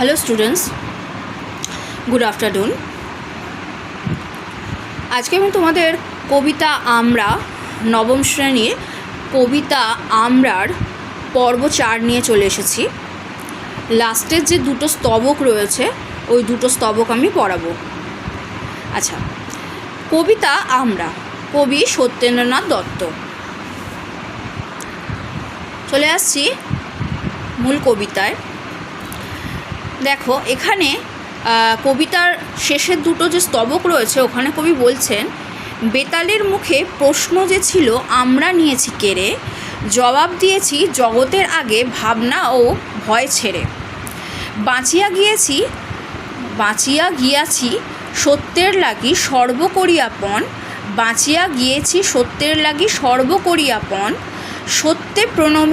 Hello students, good afternoon. আজকে আমি তোমাদের কবিতা আমরা নবম শ্রেণীর কবিতা আমরার পর্ব 4 নিয়ে চলে এসেছি। লাস্টের যে দুটো স্তবক রয়েছে ওই দুটো স্তবক আমি পড়াবো। আচ্ছা, কবিতা আমরা, কবি সত্যেন্দ্রনাথ দত্ত। চলে আসছি মূল কবিতায়। দেখো, এখানে কবিতার শেষের দুটো যে স্তবক রয়েছে ওখানে কবি বলছেন, বেতালের মুখে প্রশ্ন যে ছিল আমরা নিয়েছি কেড়ে, জবাব দিয়েছি জগতের আগে ভাবনা ও ভয় ছেড়ে। বাঁচিয়া গিয়াছি সত্যের লাগি সর্বকরিয়াপন, বাঁচিয়া গিয়েছি সত্যের লাগি সর্বকরিয়াপন, সত্যে প্রণমী